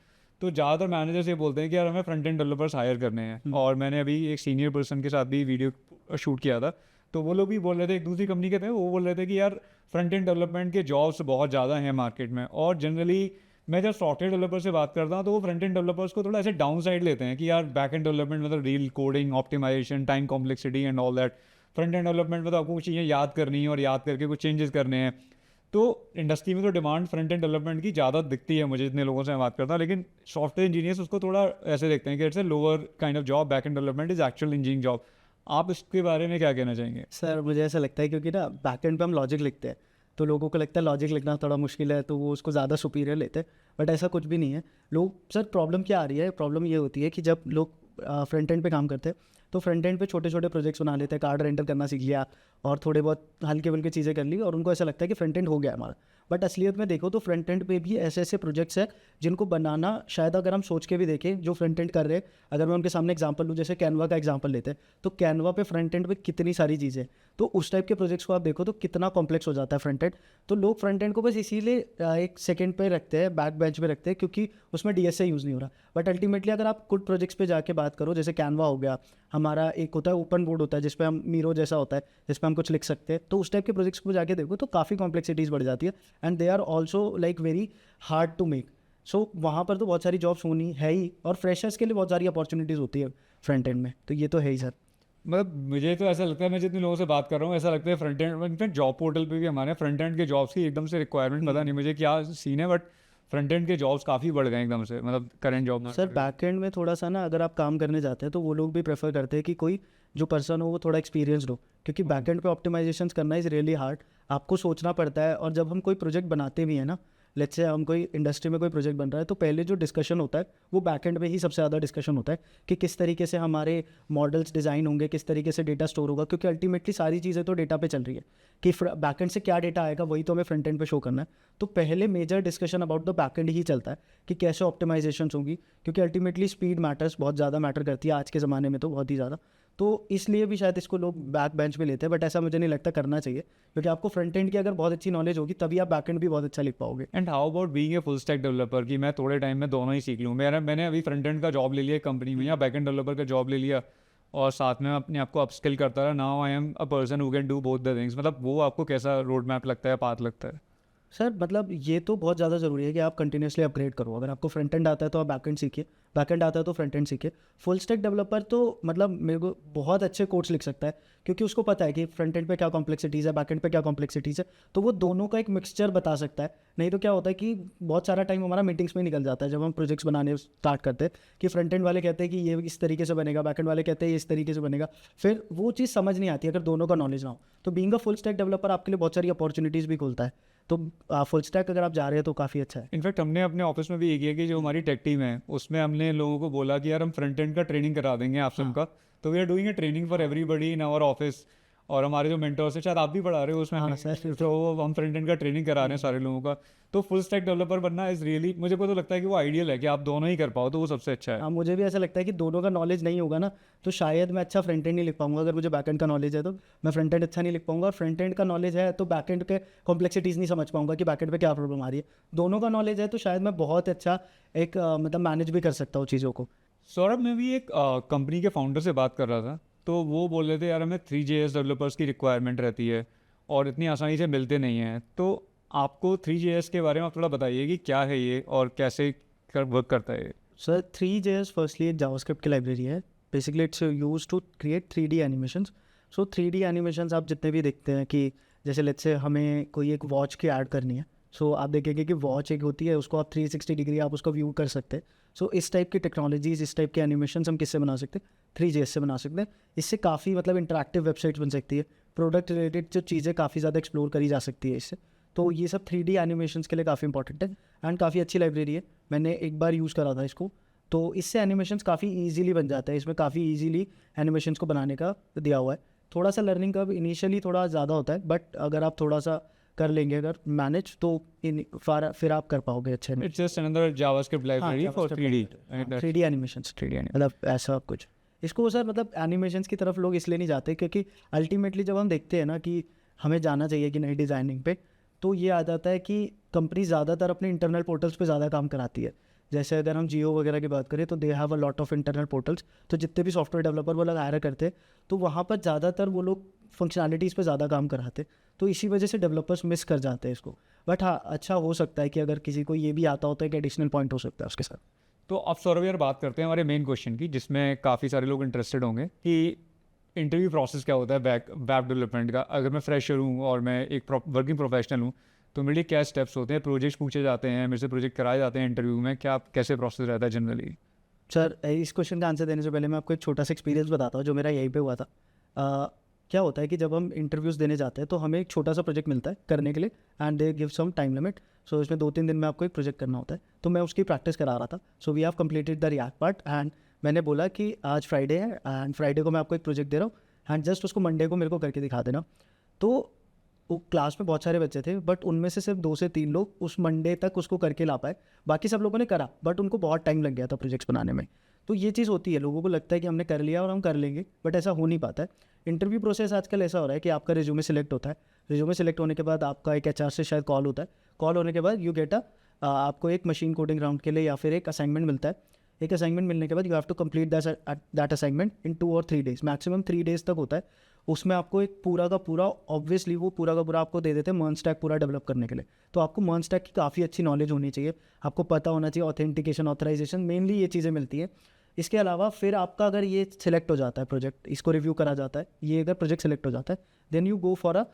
तो ज़्यादातर मैनेजर्स ये बोलते हैं कि यार हमें फ्रंट एंड डेवलपर्स हायर करने हैं। और मैंने अभी एक सीनियर पर्सन के साथ भी वीडियो शूट किया था, तो वो लोग भी बोल रहे थे, एक दूसरी कंपनी के थे, वो बोल रहे थे कि यार फ्रंट एंड डेवलपमेंट के जॉब्स बहुत ज़्यादा हैं मार्केट में। और जनरली मैं जब सॉफ्टवेयर डेवलपर से बात करता हूँ तो वो फ्रंट एंड डेवलपर्स को थोड़ा ऐसे डाउन साइड लेते हैं कि यार बैक एंड डेवलपमेंट मतलब real coding, optimisation, time complexity and all that. Front end development में तो आपको कुछ चीज़ें याद करनी है और याद करके कुछ चेंजेस करने हैं। तो इंडस्ट्री में तो डिमांड फ्रंट एंड डेवलपमेंट की ज़्यादा दिखती है मुझे, जितने लोगों से मैं बात करता हूँ, लेकिन सॉफ्टवेयर इंजीनियर्स उसको थोड़ा ऐसे देखते हैं कि it's a lower kind of job, back end development is actual engineering job. आप इसके बारे में क्या कहना चाहेंगे? सर मुझे ऐसा लगता है क्योंकि ना बैकएंड पे हम लॉजिक लिखते हैं तो लोगों को लगता है लॉजिक लिखना थोड़ा मुश्किल है, तो वो उसको ज़्यादा सुपीरियर लेते हैं। बट ऐसा कुछ भी नहीं है। लोग सर प्रॉब्लम क्या आ रही है, प्रॉब्लम ये होती है कि जब लोग फ्रंट एंड पे काम करते हैं तो फ्रंट एंड पे छोटे छोटे प्रोजेक्ट्स बना लेते हैं, कार्ड रेंटर करना सीख लिया और थोड़े बहुत हल्के फुल्के चीज़ें कर ली और उनको ऐसा लगता है कि फ्रंट एंड हो गया हमारा। बट असलियत में देखो तो फ्रंट एंड पे भी ऐसे ऐसे प्रोजेक्ट्स हैं जिनको बनाना शायद अगर हम सोच के भी देखें जो फ्रंट एंड कर रहे हैं, अगर मैं उनके सामने एग्जांपल लूँ, जैसे कैनवा का एग्जांपल लेते हैं, तो कैनवा पे फ्रंट एंड पे कितनी सारी चीज़ें, तो उस टाइप के प्रोजेक्ट्स को आप देखो तो कितना कॉम्प्लेक्स हो जाता है फ्रंट एंड। तो लोग फ्रंट एंड को बस इसीलिए एक सेकंड पे रखते हैं, बैक बेंच पे रखते हैं, क्योंकि उसमें डीएसए यूज़ नहीं हो रहा। बट अल्टीमेटली अगर आप कुछ प्रोजेक्ट्स पे जाके बात करो, जैसे कैनवा हो गया, हमारा एक होता है ओपन बोर्ड होता है जिसपे हम मीरो जैसा होता है जिसपे हम कुछ लिख सकते हैं, तो उस टाइप के प्रोजेक्ट्स को जाके देखो तो काफ़ी कॉम्प्लेक्सिटीज़ बढ़ जाती है and they are also like very hard to make. So वहाँ पर तो बहुत सारी जॉब्स होनी है ही और फ्रेशर्स के लिए बहुत सारी अपॉर्चुनिटीज़ होती है फ्रंट एंड में, तो ये तो है ही सर। मतलब मुझे तो ऐसा लगता है, मैं जितने लोगों से बात कर रहा हूँ ऐसा लगता है front end, in fact job portal पे भी हमारे फ्रंट एंड के जॉब्स की एकदम से रिक्वायरमेंट, पता नहीं मुझे क्या सीन है, बट फ्रंट एंड के जॉब्स काफ़ी बढ़ गए एकदम से, मतलब current job. Sir back and में थोड़ा सा ना अगर आप काम करने जाते हैं तो वो लोग भी प्रेफर करते हैं कि कोई जो पर्सन हो वो थोड़ा एक्सपीरियंसड हो, क्योंकि बैक एंड पे ऑप्टिमाइजेशन करना इज़ रियली हार्ड। आपको सोचना पड़ता है और जब हम कोई प्रोजेक्ट बनाते भी हैं ना, लेट्स से हम कोई इंडस्ट्री में कोई प्रोजेक्ट बन रहा है तो पहले जो डिस्कशन होता है वो बैक एंड में ही सबसे ज़्यादा डिस्कशन होता है कि किस तरीके से हमारे मॉडल्स डिज़ाइन होंगे, किस तरीके से डेटा स्टोर होगा, क्योंकि अल्टीमेटली सारी चीज़ें तो डेटा पे चल रही है कि बैक एंड से क्या डेटा आएगा वही तो हमें फ्रंट एंड पे शो करना है। तो पहले major discussion about the back end ही चलता है कि कैसे ऑप्टिमाइजेशन होंगी, क्योंकि अल्टीमेटली स्पीड मैटर्स, बहुत ज़्यादा मैटर करती है आज के ज़माने में, तो बहुत ही ज़्यादा। तो इसलिए भी शायद इसको लोग बैक बेंच पे लेते हैं, बट ऐसा मुझे नहीं लगता करना चाहिए, क्योंकि आपको फ्रंट एंड की अगर बहुत अच्छी नॉलेज होगी तभी आप बैक एंड भी बहुत अच्छा लिख पाओगे। And how about being a full stack developer कि मैं थोड़े टाइम में दोनों ही सीख लूँ। मैंने अभी फ्रंट एंड का जॉब ले लिया कंपनी में, या बैक एंड डेवलपर का जॉब ले लिया और साथ में अपने आप को अपस्किल करता रहा। Now I am a person who can do both the things. मतलब वो आपको कैसा रोड मैप लगता है, पाथ लगता है? सर मतलब ये तो बहुत ज़्यादा ज़रूरी है कि आप कंटिन्यूसली अपग्रेड करो। अगर आपको फ्रंट एंड आता है तो आप बैक एंड सीखिए, बैकएंड आता है तो फ्रंट एंड सीखे। फुल स्टैक डेवलपर तो मतलब मेरे को बहुत अच्छे कोड्स लिख सकता है, क्योंकि उसको पता है कि फ्रंट एंड पे क्या कॉम्प्लेक्सिटीज़ है, बैक एंड पे क्या कॉम्प्लेक्सिटीज़ है, तो वो दोनों का एक मिक्सचर बता सकता है। नहीं तो क्या होता है कि बहुत सारा टाइम हमारा मीटिंग्स में निकल जाता है जब हम प्रोजेक्ट्स बनाने स्टार्ट करते हैं, कि फ्रंट एंड वाले कहते हैं कि ये इस तरीके से बनेगा, बैक एंड वाले कहते हैं ये इस तरीके से बनेगा, फिर वो चीज़ समझ नहीं आती अगर दोनों का नॉलेज ना हो। तो being a full stack developer आपके लिए बहुत सारी अपॉर्चुनिटीज़ भी खोलता है। तो फुल स्टैक अगर आप जा रहे हैं तो काफ़ी अच्छा है। इनफैक्ट हमने अपने ऑफिस में भी ये किया कि जो हमारी टेक टीम है उसमें हमने लोगों को बोला कि यार हम फ्रंट एंड का ट्रेनिंग करा देंगे आप सबका। तो we are doing a training for everybody in our office. और हमारे जो मेंटर्स है, शायद आप भी पढ़ा रहे हो उसमें हाँ हमें, सर। तो हम फ्रंट एंड का ट्रेनिंग करा रहे हैं सारे लोगों का। तो फुल स्टैक डेवलपर बनना इज़ रियली, मुझे को तो लगता है कि वो आइडियल है कि आप दोनों ही कर पाओ, तो वो सबसे अच्छा है। हाँ, मुझे भी ऐसा लगता है कि दोनों का नॉलेज नहीं होगा ना तो शायद मैं अच्छा फ्रंट एंड नहीं लिख पाऊंगा। अगर मुझे बैक एंड का नॉलेज है तो मैं फ्रंट एंड अच्छा नहीं लिख पाऊंगा, और फ्रंट एंड का नॉलेज है तो बैक एंड के कॉम्प्लेक्सिटीज़ नहीं समझ पाऊंगा कि बैक एंड पे क्या प्रॉब्लम आ रही है। दोनों का नॉलेज है तो शायद मैं बहुत अच्छा एक मतलब मैनेज भी कर सकता हूँ चीज़ों को। सौरभ, मैं भी एक कंपनी के फाउंडर से बात कर रहा था, तो वो बोल रहे थे यार हमें 3JS डेवलपर्स की रिक्वायरमेंट रहती है और इतनी आसानी से मिलते नहीं हैं। तो आपको 3JS के बारे में आप थोड़ा बताइए कि क्या है ये और कैसे वर्क करता है ये। सर 3JS फर्स्टली एक जावास्क्रिप्ट की लाइब्रेरी है। Basically it's use to create 3D animations. So 3D animations आप जितने भी देखते हैं कि जैसे लेट्स से हमें कोई एक वॉच की ऐड करनी है, सो आप देखेंगे कि वॉच एक होती है, उसको आप 360 डिग्री आप उसका व्यू कर सकते हैं। सो इस टाइप की टेक्नोलॉजीज, इस टाइप के एनिमेशंस हम किससे बना सकते हैं? 3JS से बना सकते हैं। इससे काफ़ी मतलब इंटरेक्टिव वेबसाइट्स बन सकती है, प्रोडक्ट रिलेटेड जो चीज़ें काफ़ी ज़्यादा एक्सप्लोर करी जा सकती है इससे। तो ये सब 3D एनिमेशंस के लिए काफ़ी इंपॉर्टेंट है एंड काफ़ी अच्छी लाइब्रेरी है। मैंने एक बार यूज़ करा था इसको, तो इससे एनिमेशंस काफ़ी इजीली बन जाता है। इसमें काफ़ी इजीली एनिमेशंस को बनाने का दिया हुआ है। थोड़ा सा लर्निंग कर्व इनिशियली थोड़ा ज़्यादा होता है, बट अगर आप थोड़ा सा कर लेंगे अगर मैनेज तो फिर आप कर पाओगे अच्छे। It's just another JavaScript library for 3D। 3D animations, 3D मतलब ऐसा कुछ। इसको सर मतलब एनिमेशंस की तरफ लोग इसलिए नहीं जाते क्योंकि अल्टीमेटली जब हम देखते हैं ना कि हमें जाना चाहिए कि नई डिज़ाइनिंग पे, तो ये आ जाता है कि कंपनी ज़्यादातर अपने इंटरनल पोर्टल्स पे ज़्यादा काम कराती है। जैसे अगर हम जियो वगैरह की बात करें तो they have a lot of internal portals. तो जितने भी सॉफ्टवेयर डेवलपर वो लोग हायर करते हैं तो वहाँ पर ज़्यादातर वो लोग फंक्शनैलिटीज़ पे ज़्यादा काम कराते, तो इसी वजह से डेवलपर्स मिस कर जाते हैं इसको। बट हाँ, अच्छा हो सकता है कि अगर किसी को ये भी आता होता है कि एडिशनल पॉइंट हो सकता है उसके साथ। तो अब सौरभ यार बात करते हैं हमारे मेन क्वेश्चन की, जिसमें काफ़ी सारे लोग इंटरेस्टेड होंगे कि इंटरव्यू प्रोसेस क्या होता है वेब डेवलपमेंट का। अगर मैं फ्रेशर हूँ और मैं एक वर्किंग प्रोफेशनल हूँ, तो मेरे लिए क्या स्टेप्स होते हैं? प्रोजेक्ट्स पूछे जाते हैं मेरे से, प्रोजेक्ट कराए जाते हैं इंटरव्यू में, क्या कैसे प्रोसेस रहता है जनरली? सर इस क्वेश्चन का आंसर देने से पहले मैं आपको एक छोटा सा एक्सपीरियंस बताता हूँ जो मेरा यहीं पे हुआ था। क्या होता है कि जब हम इंटरव्यूज़ देने जाते हैं तो हमें एक छोटा सा प्रोजेक्ट मिलता है करने के लिए and they give some time limit. So इसमें 2-3 दिन में आपको एक प्रोजेक्ट करना होता है, तो मैं उसकी प्रैक्टिस करा रहा था। So we have completed the React part and मैंने बोला कि आज फ्राइडे है एंड फ्राइडे को मैं आपको एक प्रोजेक्ट दे रहा हूँ एंड जस्ट उसको मंडे को मेरे को करके दिखा देना। तो वो क्लास में बहुत सारे बच्चे थे बट उनमें से सिर्फ 2 से 3 लोग उस मंडे तक उसको करके ला पाए। बाकी सब लोगों ने करा बट उनको बहुत टाइम लग गया था प्रोजेक्ट्स बनाने में। तो ये चीज़ होती है, लोगों को लगता है कि हमने कर लिया और हम कर लेंगे, बट ऐसा हो नहीं पाता है। इंटरव्यू प्रोसेस आजकल ऐसा हो रहा है कि आपका रिज्यूमे सिलेक्ट होता है, रिज्यूमे सिलेक्ट होने के बाद आपका एक एचआर से शायद कॉल होता है, कॉल होने के बाद यू गेट आपको एक मशीन कोडिंग राउंड के लिए या फिर एक असाइनमेंट मिलता है। एक असाइनमेंट मिलने के बाद you have to complete that assignment in 2 और 3 डेज, मैक्सिमम 3 डेज तक होता है। उसमें आपको एक पूरा का पूरा, ऑब्वियसली वो पूरा का पूरा आपको दे देते हैं मर्न स्टैक पूरा डेवलप करने के लिए। तो आपको मर्न स्टैक की काफ़ी अच्छी नॉलेज होनी चाहिए, आपको पता होना चाहिए ऑथेंटिकेशन, ऑथराइजेशन, मेनली ये चीज़ें मिलती है। इसके अलावा फिर आपका अगर ये सिलेक्ट हो जाता है प्रोजेक्ट, इसको रिव्यू करा जाता है, ये अगर प्रोजेक्ट सिलेक्ट हो जाता है then you go for a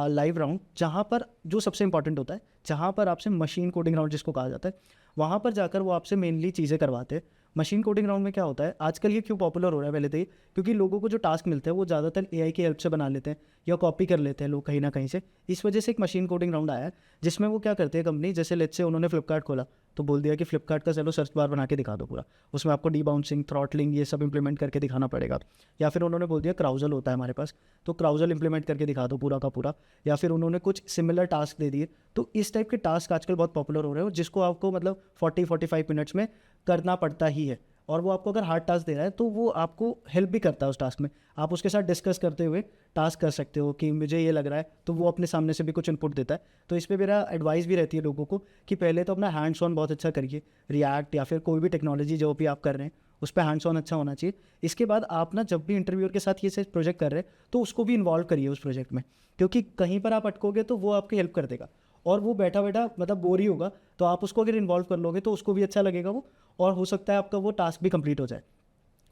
live round, जहाँ पर जो सबसे इंपॉर्टेंट होता है, जहाँ पर आपसे मशीन कोडिंग राउंड जिसको कहा जाता है, वहाँ पर जाकर वो आपसे मेनली चीज़ें करवाते हैं। मशीन कोडिंग राउंड में क्या होता है, आजकल ये क्यों पॉपुलर हो रहा है पहले तो ये क्योंकि लोगों को जो टास्क मिलते हैं वो ज़्यादातर एआई की हेल्प से बना लेते हैं या कॉपी कर लेते हैं लोग कहीं ना कहीं से। इस वजह से एक मशीन कोडिंग राउंड आया है जिसमें वो क्या करते हैं कंपनी, जैसे लेट्स से उन्होंने फ्लिपकार्ट खोला तो बोल दिया कि फ्लिपकार्ट का चलो सर्च बार बना के दिखा दो पूरा, उसमें आपको डीबाउंसिंग, थ्रॉटलिंग ये सब इंप्लीमेंट करके दिखाना पड़ेगा। या फिर उन्होंने बोल दिया क्राउजल होता है हमारे पास, तो क्राउजल इंप्लीमेंट करके दिखा दो पूरा का पूरा। या फिर उन्होंने कुछ सिमिलर टास्क दे दिए। तो इस टाइप के टास्क आजकल बहुत पॉपुलर हो रहे हो जिसको आपको मतलब 40-45 मिनट्स में करना पड़ता ही है। और वो आपको अगर हार्ड टास्क दे रहा है तो वो आपको हेल्प भी करता है उस टास्क में, आप उसके साथ डिस्कस करते हुए टास्क कर सकते हो कि मुझे ये लग रहा है, तो वो अपने सामने से भी कुछ इनपुट देता है। तो इस पर मेरा एडवाइस भी रहती है लोगों को कि पहले तो अपना हैंड्स ऑन बहुत अच्छा करिए, रिएक्ट या फिर कोई भी टेक्नोलॉजी जो भी आप कर रहे हैं उस पर हैंड्स ऑन अच्छा होना चाहिए। इसके बाद आप ना जब भी इंटरव्यूअर के साथ ये से प्रोजेक्ट कर रहे हैं तो उसको भी इन्वॉल्व करिए उस प्रोजेक्ट में, क्योंकि कहीं पर आप अटकोगे तो वो आपकी हेल्प कर देगा। और वो बैठा बैठा मतलब बोर ही होगा, तो आप उसको अगर इन्वॉल्व कर लोगे तो उसको भी अच्छा लगेगा वो, और हो सकता है आपका वो टास्क भी कंप्लीट हो जाए।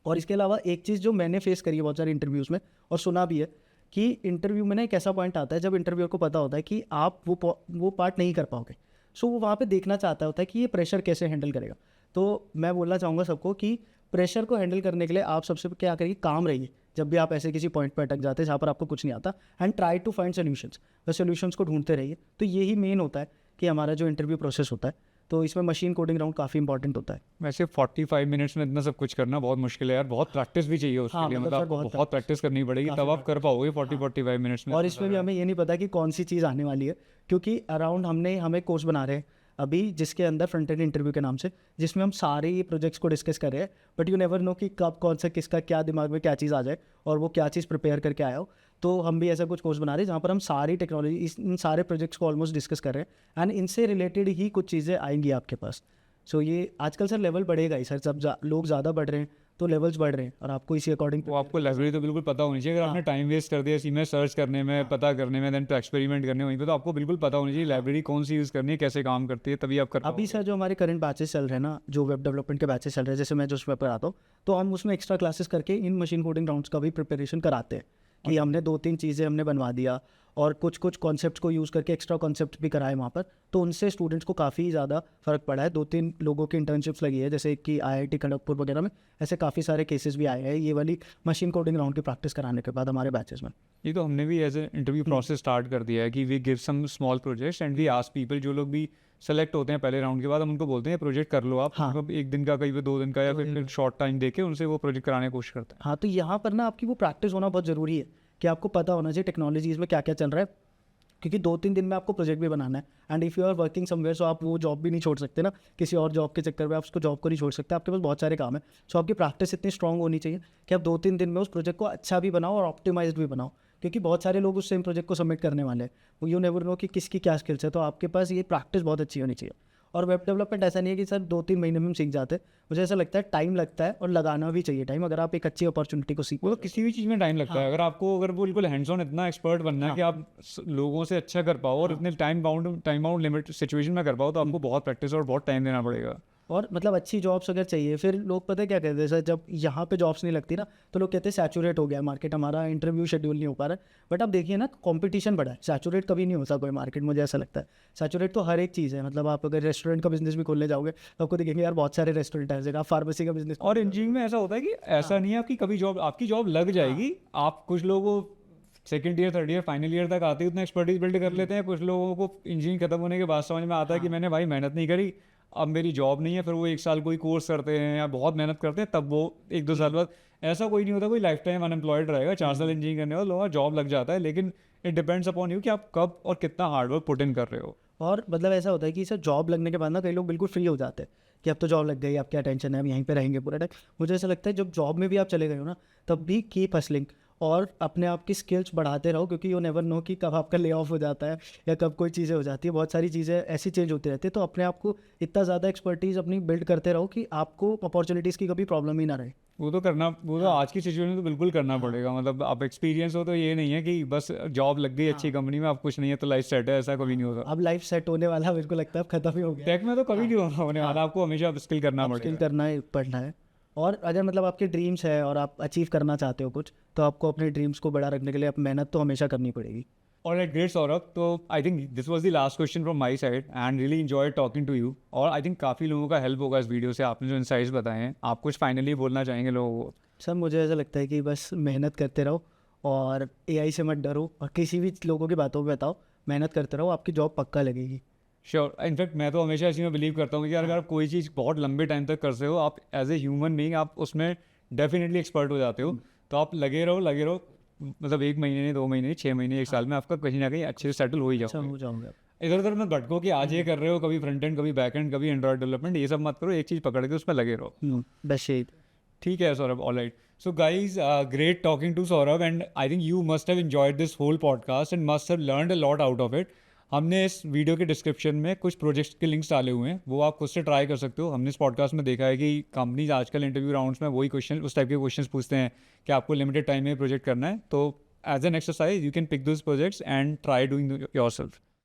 और इसके अलावा एक चीज़ जो मैंने फेस करी है बहुत सारे इंटरव्यूज़ में और सुना भी है कि इंटरव्यू में ना एक ऐसा पॉइंट आता है जब इंटरव्यूअर को पता होता है कि आप वो पार्ट नहीं कर पाओगे, सो वो वहाँ पे देखना चाहता होता है कि ये प्रेशर कैसे हैंडल करेगा। तो मैं बोलना चाहूँगा सबको कि प्रेशर को हैंडल करने के लिए आप सबसे क्या करिए, काम रहिए जब भी आप ऐसे किसी पॉइंट पर अटक जाते हैं जहाँ पर आपको कुछ नहीं आता, and try to find solutions, बस सोल्यूशंस को ढूंढते रहिए। तो यही मेन होता है कि हमारा जो इंटरव्यू प्रोसेस होता है, तो इसमें मशीन कोडिंग राउंड काफ़ी इंपॉर्टेंट होता है। वैसे 45 मिनट्स में इतना सब कुछ करना बहुत मुश्किल है यार, बहुत प्रैक्टिस भी चाहिए उसके हाँ, लिए, मतलब मतलब सर आपको बहुत बहुत प्रैक्टिस करनी पड़ेगी काफ़ी तब आप कर पाओगे 45 मिनट्स में। और इसमें भी हमें ये नहीं पता कि कौन सी चीज़ आने वाली है, क्योंकि अराउंड हमें कोर्स बना रहे हैं अभी जिसके अंदर फ्रंट एंड इंटरव्यू के नाम से, जिसमें हम सारे ये प्रोजेक्ट्स को डिस्कस कर रहे हैं, बट यू नेवर नो कि कब कौन सा किसका क्या दिमाग में क्या चीज़ आ जाए और वो क्या चीज़ प्रिपेयर करके आया हो। तो हम भी ऐसा कुछ कोर्स बना रहे हैं जहाँ पर हम सारी टेक्नोलॉजी इन सारे प्रोजेक्ट्स को ऑलमोस्ट डिस्कस कर रहे हैं, एंड इनसे रिलेटेड ही कुछ चीज़ें आएंगी आपके पास। सो ये आजकल सर लेवल बढ़ेगा ही सर, जब लोग ज़्यादा बढ़ रहे हैं तो लेवल्स बढ़ रहे हैं, और आपको इसी अकॉर्डिंग वो आपको लाइब्रेरी तो बिल्कुल पता होनी चाहिए। अगर आपने टाइम वेस्ट कर दिया इसी में सर्च करने में, पता करने में, देन तो एक्सपेरिमेंट करने में, वहीं पे तो आपको बिल्कुल पता होनी चाहिए लाइब्रेरी कौन सी यूज़ करनी है, कैसे काम करती है, तभी आप कर अभी पाओगे। सर जो हमारे करंट बैचेस चल रहे हैं ना, जो वेब डेवलपमेंट के बैचेस चल रहे हैं, जैसे मैं जो उसमें पढ़ाता हूँ, तो हम उसमें एक्स्ट्रा क्लासेस करके इन मशीन कोडिंग राउंड्स का भी प्रिपरेशन कराते हैं कि हमने 2-3 चीज़ें हमने बनवा दिया, और कुछ कॉन्सेप्ट्स को यूज़ करके एक्स्ट्रा कॉन्सेप्ट भी कराए वहाँ पर, तो उनसे स्टूडेंट्स को काफ़ी ज़्यादा फ़र्क पड़ा है। 2-3 लोगों की इंटर्नशिप्स लगी है, जैसे कि IIT खड़गपुर वगैरह में ऐसे काफ़ी सारे केसेस भी आए हैं ये वाली मशीन कोडिंग राउंड की प्रैक्टिस कराने के बाद हमारे बैचेस में। ये तो हमने भी as a interview process start कर दिया है कि we give some small projects and we ask people, जो लोग भी सेलेक्ट होते हैं पहले राउंड के बाद, हम उनको बोलते हैं प्रोजेक्ट कर लो आप, हाँ। मतलब 1 दिन का, कहीं पे 2 दिन का, या फिर शॉर्ट टाइम देके उनसे वो प्रोजेक्ट कराने की कोशिश करते हैं। हाँ, तो यहाँ पर ना आपकी वो प्रैक्टिस होना बहुत ज़रूरी है कि आपको पता होना चाहिए टेक्नोलॉजीज़ में क्या क्या चल रहा है, क्योंकि 2-3 दिन में आपको प्रोजेक्ट भी बनाना है, and if you are working somewhere, so आप वो जॉब भी नहीं छोड़ सकते ना, किसी और जॉब के चक्कर में आप उसको जॉब को नहीं छोड़ सकते, आपके पास बहुत सारे काम है। सो आपकी प्रैक्टिस इतनी स्ट्रांग होनी चाहिए कि आप 2-3 दिन में उस प्रोजेक्ट को अच्छा भी बनाओ और ऑप्टिमाइज्ड भी बनाओ, क्योंकि बहुत सारे लोग उस सेम प्रोजेक्ट को सबमिट करने वाले हैं। यू नेवर नो कि किसकी क्या स्किल्स है, तो आपके पास ये प्रैक्टिस बहुत अच्छी होनी चाहिए। और वेब डेवलपमेंट ऐसा नहीं है कि सर 2-3 महीने में हम सीख जाते हैं, मुझे ऐसा लगता है टाइम लगता है, और लगाना भी चाहिए टाइम, अगर आप एक अच्छी अपॉर्चुनिटी को सीखो। वो तो किसी भी चीज़ में टाइम लगता है। अगर आपको, अगर वो बिल्कुल हैंड्स ऑन इतना एक्सपर्ट बनना है कि आप लोगों से अच्छा कर पाओ और इतने टाइम बाउंड लिमिट सिचुएशन में कर पाओ, तो आपको बहुत प्रैक्टिस और बहुत टाइम देना पड़ेगा। और मतलब अच्छी जॉब्स अगर चाहिए, फिर लोग पता है क्या कहते हैं सर, जब यहाँ पे जॉब्स नहीं लगती ना, तो लोग कहते हैं सैचुरेट हो गया है मार्केट, हमारा इंटरव्यू शेड्यूल नहीं हो पा रहा है। बट आप देखिए ना, कंपटीशन बढ़ा है, सैचुरेट कभी नहीं होता कोई मार्केट, मुझे ऐसा लगता है। सैचुरेट तो हर एक चीज़ है, मतलब आप अगर रेस्टोरेंट का बिजनेस भी खोलने जाओगे तो आपको दिखेंगे यार बहुत सारे रेस्टोरेंट है, आप फार्मेसी का बिजनेस। और इंजीनियरिंग में ऐसा होता है कि ऐसा नहीं है आपकी कभी जॉब, आपकी जॉब लग जाएगी। आप कुछ लोगों को second year, third year, final year तक आते ही उतना एक्सपर्टीज बिल्ड कर लेते हैं। कुछ लोगों को इंजीनियरिंग खत्म होने के बाद समझ में आता है कि मैंने भाई मेहनत नहीं करी, अब मेरी जॉब नहीं है, फिर वो 1 साल कोई कोर्स करते हैं या बहुत मेहनत करते हैं, तब वो 1-2 साल बाद, ऐसा कोई नहीं होता कोई लाइफ टाइम अनएम्प्लॉयड रहेगा। 4 साल इंजीनियरिंग करने वाला लोगों का जॉब लग जाता है, लेकिन इट डिपेंड्स अपॉन यू कि आप कब और कितना हार्डवर्क पुट इन कर रहे हो। और मतलब ऐसा होता है कि सर जॉब लगने के बाद ना कई लोग बिल्कुल फ्री हो जाते हैं कि अब तो जॉब लग गई, अब क्या टेंशन है, हम यहीं पे रहेंगे पूरा टाइम। मुझे ऐसा लगता है जब जॉब में भी आप चले गए हो ना, तब भी कीप हसलिंग और अपने आप की स्किल्स बढ़ाते रहो, क्योंकि यू नेवर नो कि कब आपका ले ऑफ हो जाता है या कब कोई चीज़ें हो जाती है। बहुत सारी चीज़ें ऐसी चेंज होती रहती है, तो अपने आप को इतना ज़्यादा एक्सपर्टीज़ अपनी बिल्ड करते रहो कि आपको अपॉर्चुनिटीज़ की कभी प्रॉब्लम ही ना रहे। वो तो करना, वो तो आज की सिचुएशन में तो बिल्कुल करना पड़ेगा। मतलब आप एक्सपीरियंस हो तो ये नहीं है कि बस जॉब लग गई अच्छी कंपनी में, आप कुछ नहीं है तो लाइफ सेट है, ऐसा कभी नहीं होता। अब लाइफ सेट होने वाला मेरे को लगता है अब खत्म ही हो गया। टेक में तो कभी नहीं होने वाला, आपको हमेशा स्किल करना स्किल पड़ेगा। करना है, पढ़ना है। और अगर मतलब आपके ड्रीम्स है और आप अचीव करना चाहते हो कुछ, तो आपको अपने ड्रीम्स को बड़ा रखने के लिए आप मेहनत तो हमेशा करनी पड़ेगी। Alright, great Saurabh. तो I think this was the last question from my side and really enjoyed talking to you. और आई थिंक काफ़ी लोगों का हेल्प होगा इस वीडियो से, आपने जो इनसाइट्स बताए हैं। आप कुछ फाइनली बोलना चाहेंगे लोगों को? सर मुझे ऐसा लगता है कि बस मेहनत करते रहो और AI से मत डरो, और किसी भी लोगों की बातों पे बताओ, मेहनत करते रहो, आपकी जॉब पक्का लगेगी। श्योर। इनफैक्ट मैं तो हमेशा इसी में बिलीव करता हूँ कि यार अगर आप कोई चीज़ बहुत लंबे टाइम तक करते हो, आप एज ए ह्यूमन बीइंग आप उसमें डेफिनेटली एक्सपर्ट हो जाते हो। तो आप लगे रहो, मतलब 1 महीने नहीं, 2 महीने नहीं, 6 महीने, 1 साल में आपका कहीं ना कहीं अच्छे से सेटल हो ही अच्छा जाओगे। हो जाऊँगा। इधर उधर मत भटको कि आज ये कर रहे हो, कभी फ्रंट एंड, कभी बैक एंड, कभी एंड्रॉइड डेवलपमेंट, ये सब मत करो। एक चीज़ पकड़ के उसमें लगे रहो। बस यही। ठीक है Saurabh, all right. So guys, great talking to Saurabh and I think you must have enjoyed this whole podcast and must have learned a lot out of it. हमने इस वीडियो के डिस्क्रिप्शन में कुछ प्रोजेक्ट्स के लिंक्स डाले हुए हैं, वो आप खुद से ट्राई कर सकते हो। हमने इस पॉडकास्ट में देखा है कि कंपनीज आजकल इंटरव्यू राउंड्स में वही क्वेश्चन, उस टाइप के क्वेश्चंस पूछते हैं कि आपको लिमिटेड टाइम में प्रोजेक्ट करना है। तो as an exercise you can pick those projects and try doing yourself.